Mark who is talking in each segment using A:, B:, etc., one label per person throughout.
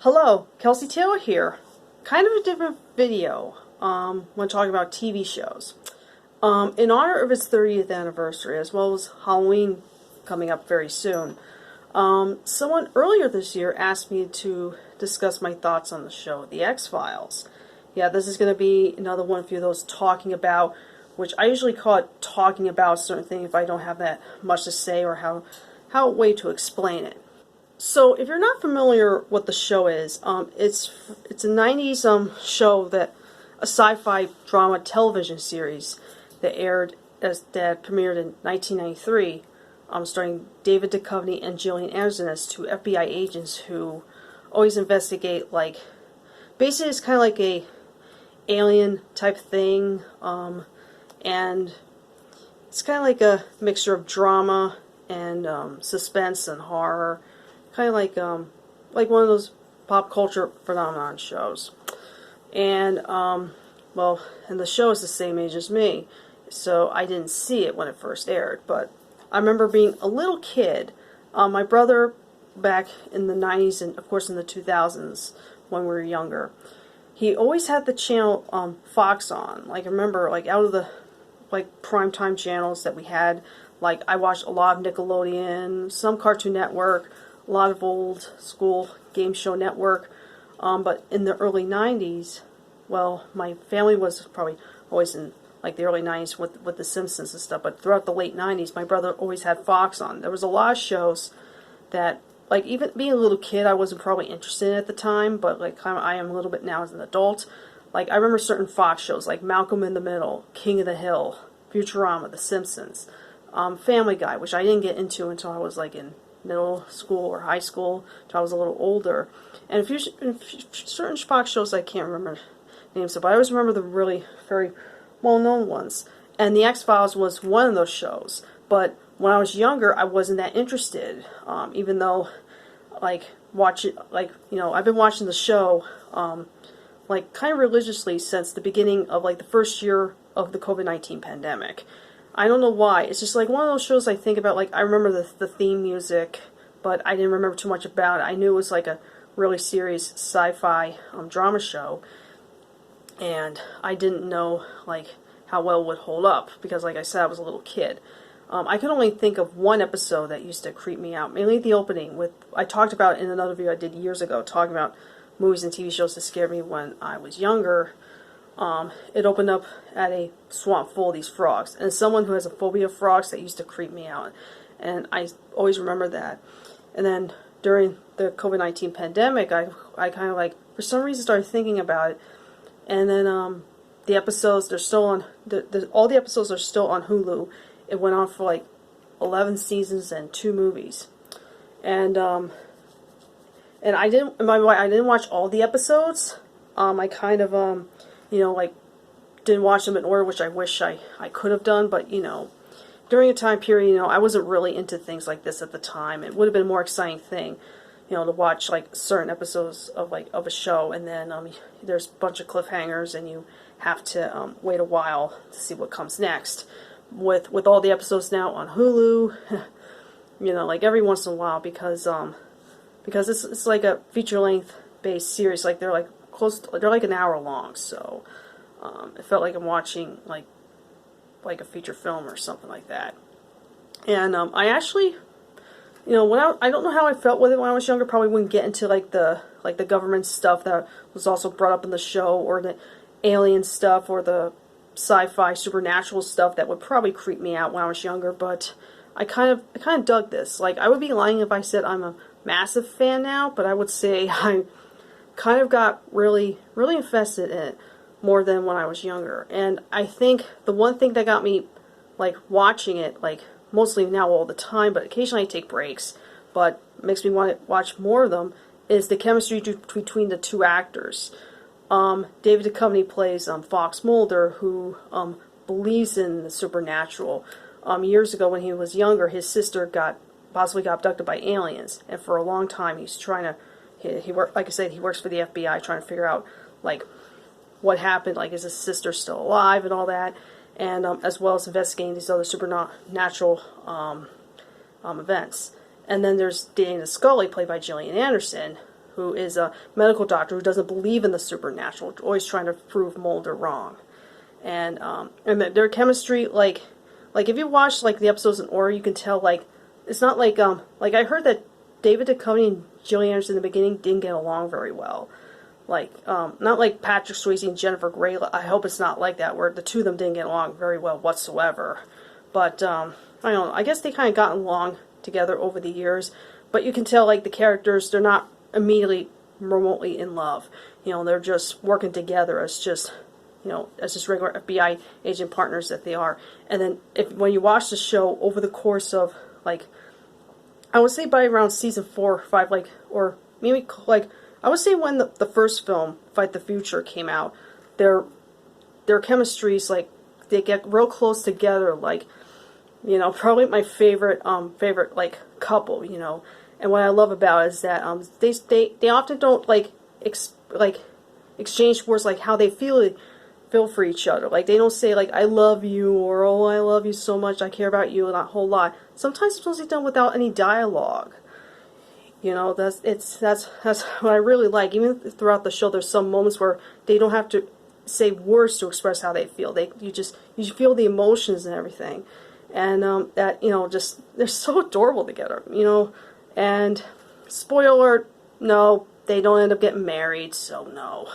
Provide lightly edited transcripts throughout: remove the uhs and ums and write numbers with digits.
A: Hello, Kelsey Taylor here. Kind of a different video when talking about TV shows. In honor of its 30th anniversary, as well as Halloween coming up very soon, someone earlier this year asked me to discuss my thoughts on the show, The X-Files. Yeah, this is going to be another one of those talking about, which I usually call it talking about a certain thing if I don't have that much to say or how a way to explain it. So, if you're not familiar what the show is, it's a 90s show that a sci-fi drama television series that premiered in 1993, starring David Duchovny and Gillian Anderson as two FBI agents who always investigate, basically it's kind of like a alien type thing, and it's kind of like a mixture of drama and suspense and horror. Kind of like one of those pop culture phenomenon shows. And, and the show is the same age as me, so I didn't see it when it first aired. But I remember being a little kid. My brother, back in the 90s and, of course, in the 2000s, when we were younger, he always had the channel Fox on. I remember, out of the, primetime channels that we had, I watched a lot of Nickelodeon, some Cartoon Network, a lot of old school Game Show Network, but in the early 90s, my family was probably always in the early 90s with The Simpsons and stuff, but throughout the late 90s, my brother always had Fox on. There was a lot of shows that, even being a little kid, I wasn't probably interested in at the time, but I am a little bit now as an adult. I remember certain Fox shows like Malcolm in the Middle, King of the Hill, Futurama, The Simpsons, Family Guy, which I didn't get into until I was in middle school or high school, until I was a little older, and certain Fox shows I can't remember names of, but I always remember the really very well-known ones, and The X-Files was one of those shows. But when I was younger, I wasn't that interested, even though, I've been watching the show, kind of religiously since the beginning of, the first year of the COVID-19 pandemic. I don't know why. It's just one of those shows I think about. I remember the theme music, but I didn't remember too much about it. I knew it was a really serious sci-fi drama show, and I didn't know how well it would hold up because, like I said, I was a little kid. I can only think of one episode that used to creep me out, mainly the opening. I talked about it in another video I did years ago, talking about movies and TV shows that scared me when I was younger. It opened up at a swamp full of these frogs. And as someone who has a phobia of frogs, that used to creep me out. And I always remember that. And then during the COVID-19 pandemic, I kind of for some reason started thinking about it. And then the episodes, they're still on, all the episodes are still on Hulu. It went on for 11 seasons and 2 movies. And I didn't watch all the episodes. I kind of, didn't watch them in order, which I wish I could have done, but, during a time period, I wasn't really into things like this at the time. It would have been a more exciting thing, to watch, certain episodes of a show, and then, there's a bunch of cliffhangers, and you have to, wait a while to see what comes next. With all the episodes now on Hulu, every once in a while, because it's a feature-length based series, they're they're an hour long, so it felt like I'm watching a feature film or something like that. And I actually, I don't know how I felt with it when I was younger. Probably wouldn't get into the government stuff that was also brought up in the show, or the alien stuff, or the sci-fi supernatural stuff that would probably creep me out when I was younger. But I kind of dug this. I would be lying if I said I'm a massive fan now, but I would say I kind of got really, really invested in it more than when I was younger. And I think the one thing that got me, watching it, mostly now all the time, but occasionally I take breaks, but makes me want to watch more of them, is the chemistry between the two actors. David Duchovny plays Fox Mulder, who believes in the supernatural. Years ago when he was younger, his sister possibly got abducted by aliens, and for a long time he's trying to, he works for the FBI, trying to figure out what happened, is his sister still alive and all that, and as well as investigating these other supernatural events. And then there's Dana Scully, played by Gillian Anderson, who is a medical doctor who doesn't believe in the supernatural, always trying to prove Mulder wrong. And their chemistry, like if you watch like the episodes in order, you can tell like it's not like I heard that David Duchovny and Gillian Anderson in the beginning didn't get along very well. Like not like Patrick Swayze and Jennifer Grey. I hope it's not like that where the two of them didn't get along very well whatsoever. But I don't know. I guess they kind of got along together over the years. But you can tell like the characters, they're not immediately remotely in love. You know, they're just working together as just regular FBI agent partners that they are. And then when you watch the show over the course of like, I would say by around season 4 or 5, like, or maybe like, I would say when the first film, Fight the Future, came out, their chemistry's like, they get real close together, like, you know, probably my favorite like couple, you know. And what I love about it is that they often don't like exchange words like how they feel for each other. Like they don't say like I love you or oh I love you so much, I care about you a whole lot. Sometimes it's mostly done without any dialogue. You know, that's what I really like. Even throughout the show, there's some moments where they don't have to say words to express how they feel. You feel the emotions and everything, and that, you know, just they're so adorable together. You know, and spoiler alert, no, they don't end up getting married, so no.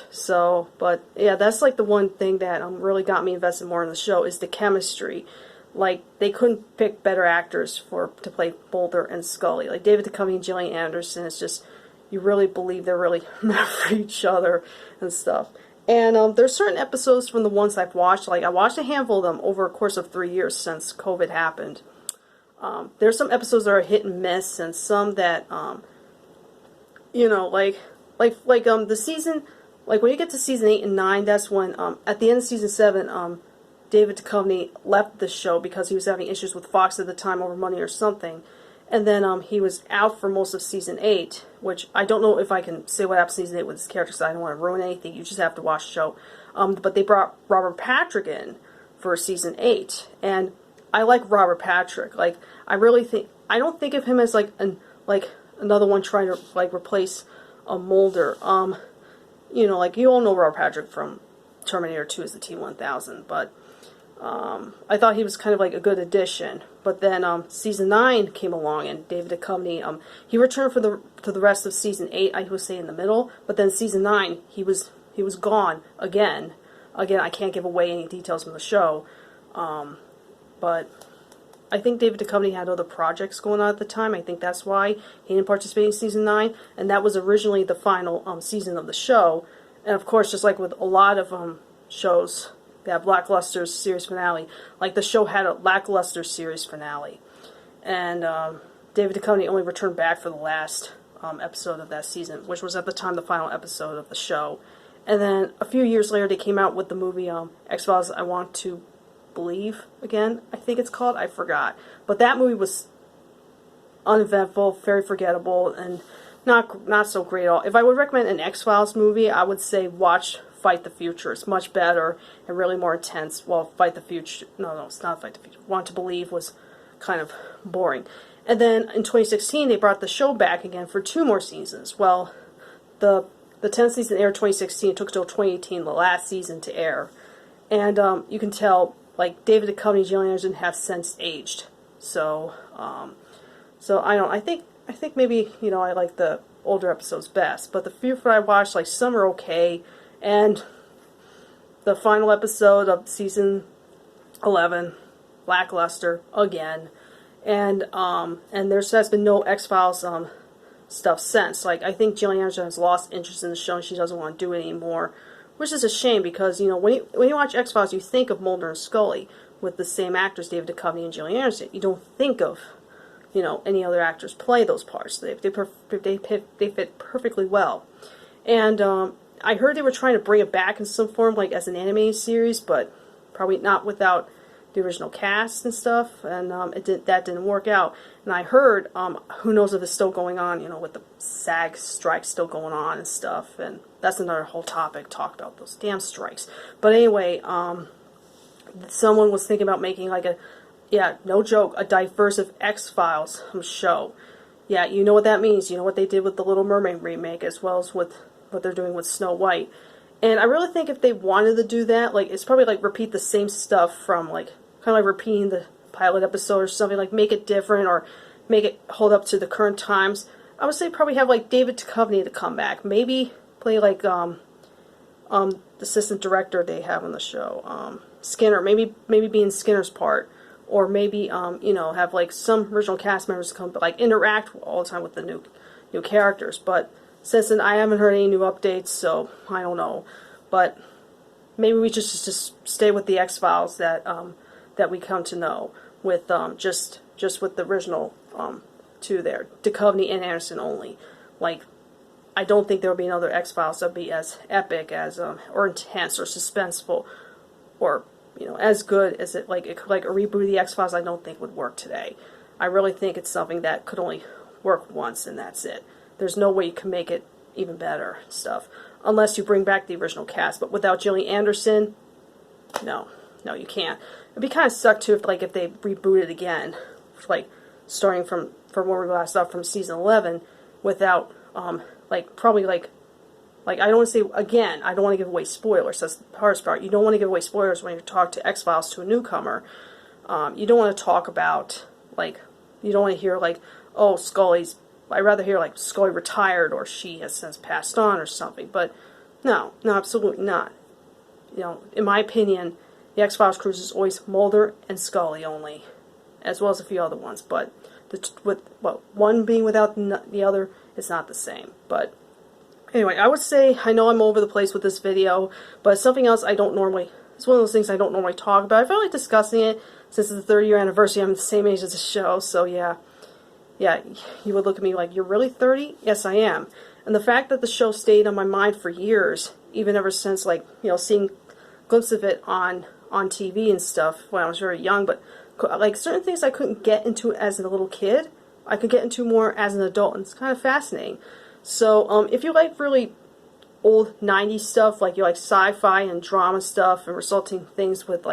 A: So, but yeah, that's like the one thing that really got me invested more in the show is the chemistry. Like they couldn't pick better actors to play Mulder and Scully. Like David Duchovny and Gillian Anderson, it's just you really believe they're really meant for each other and stuff. And there's certain episodes from the ones I've watched. Like I watched a handful of them over a course of 3 years since COVID happened. There's some episodes that are hit and miss, and some that you know, like the season. Like, when you get to season 8 and 9, that's when, at the end of season 7, David Duchovny left the show because he was having issues with Fox at the time over money or something. And then he was out for most of season 8, which I don't know if I can say what happened in season 8 with his character because I don't want to ruin anything. You just have to watch the show. But they brought Robert Patrick in for season 8. And I like Robert Patrick. Like, I don't think of him as, like, another one trying to, like, replace Mulder. You know, like, you all know Robert Patrick from Terminator 2 as the T-1000, but I thought he was kind of like a good addition. But then season 9 came along, and David Duchovny, he returned for the rest of season 8, I would say in the middle, but then season 9, he was gone again. Again, I can't give away any details from the show, but I think David Duchovny had other projects going on at the time. I think that's why he didn't participate in season 9, and that was originally the final season of the show. And of course, just like with a lot of shows that have lackluster series finale, like the show had a lackluster series finale, and David Duchovny only returned back for the last episode of that season, which was at the time the final episode of the show. And then a few years later, they came out with the movie X-Files I Want to Believe Again, I think it's called. I forgot. But that movie was uneventful, very forgettable, and not so great at all. If I would recommend an X-Files movie, I would say watch Fight the Future. It's much better and really more intense. Well, Fight the Future... No, it's not Fight the Future. Want to Believe was kind of boring. And then in 2016, they brought the show back again for 2 more seasons. Well, the 10th season aired 2016. It took till 2018, the last season, to air. And you can tell, like, David Duchovny and Gillian Anderson have since aged. So I think maybe, you know, I like the older episodes best. But the few that I watched, like, some are okay. And the final episode of season 11, lackluster again. And there has been no X-Files stuff since. Like, I think Gillian Anderson has lost interest in the show and she doesn't want to do it anymore. Which is a shame because, you know, when you watch X-Files, you think of Mulder and Scully with the same actors, David Duchovny and Gillian Anderson. You don't think of, you know, any other actors play those parts. They fit perfectly well. And I heard they were trying to bring it back in some form, like as an animated series, but probably not without the original cast and stuff. And that didn't work out. And I heard, who knows if it's still going on, you know, with the SAG strike still going on and stuff. And that's another whole topic, talk about those damn strikes. But anyway, someone was thinking about making like no joke, a diverse X-Files show. Yeah, you know what that means. You know what they did with the Little Mermaid remake, as well as with what they're doing with Snow White. And I really think if they wanted to do that, like, it's probably like repeat the same stuff from, like, kind of like repeating the pilot episode or something, like make it different or make it hold up to the current times. I would say probably have like David Duchovny to come back. Maybe play like the assistant director they have on the show, Skinner. Maybe be in Skinner's part, or maybe you know, have like some original cast members come, but like interact all the time with the new characters. But since then, I haven't heard any new updates, so I don't know. But maybe we just stay with the X-Files that that we come to know, with just with the original two there, Duchovny and Anderson only. Like, I don't think there will be another X-Files that'll be as epic as or intense or suspenseful or, you know, as good as it like a reboot of the X-Files. I don't think would work today. I really think it's something that could only work once and that's it. There's no way you can make it even better and stuff unless you bring back the original cast. But without Gillian Anderson, no, you can't. It'd be kind of suck too if they rebooted again, like starting from where we last off from season 11, without probably I don't want to say again. I don't want to give away spoilers. That's the hardest part. You don't want to give away spoilers when you talk to X-Files to a newcomer. You don't want to talk about you don't want to hear oh, Scully's. I'd rather hear Scully retired or she has since passed on or something. But no, absolutely not. You know, in my opinion, the X-Files cruise is always Mulder and Scully only, as well as a few other ones. But one being without the other, it's not the same. But anyway, I would say, I know I'm over the place with this video, but it's something else I don't normally, it's one of those things I don't normally talk about. I felt like discussing it since it's the 30-year anniversary. I'm the same age as the show, so yeah, you would look at me like, you're really 30? Yes, I am. And the fact that the show stayed on my mind for years, even ever since, seeing glimpses of it on TV and stuff when I was very young, but certain things I couldn't get into as a little kid, I could get into more as an adult, and it's kind of fascinating. So, if you like really old 90s stuff, like you like sci-fi and drama stuff and resulting things with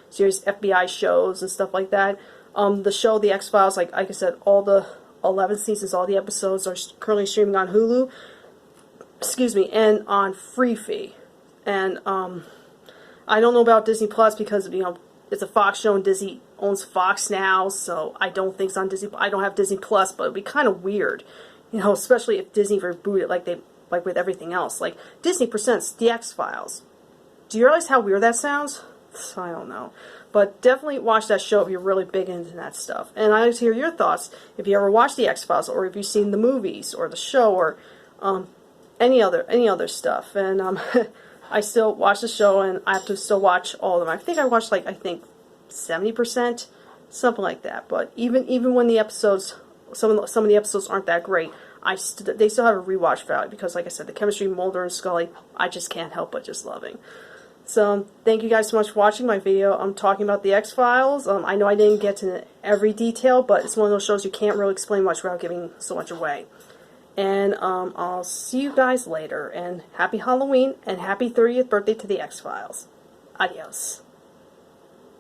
A: serious FBI shows and stuff like that, the show The X-Files, like I said, all the 11 seasons, all the episodes are currently streaming on Hulu, and on Freevee. And I don't know about Disney Plus because it's a Fox show and Disney owns Fox now, so I don't think it's on Disney. I don't have Disney Plus, but it'd be kind of weird, especially if Disney rebooted like with everything else. Like Disney presents The X-Files. Do you realize how weird that sounds? I don't know. But definitely watch that show if you're really big into that stuff. And I'd like to hear your thoughts if you ever watched The X-Files, or if you've seen the movies or the show, or any other stuff. And I still watch the show, and I have to still watch all of them. I think I watched 70%, something like that. But even when the episodes, some of the episodes aren't that great, they still have a rewatch value because, like I said, the chemistry Mulder and Scully, I just can't help but just loving. So thank you guys so much for watching my video. I'm talking about the X-Files. I know I didn't get to every detail, but it's one of those shows you can't really explain much without giving so much away. And I'll see you guys later. And happy Halloween and happy 30th birthday to the X-Files. Adios.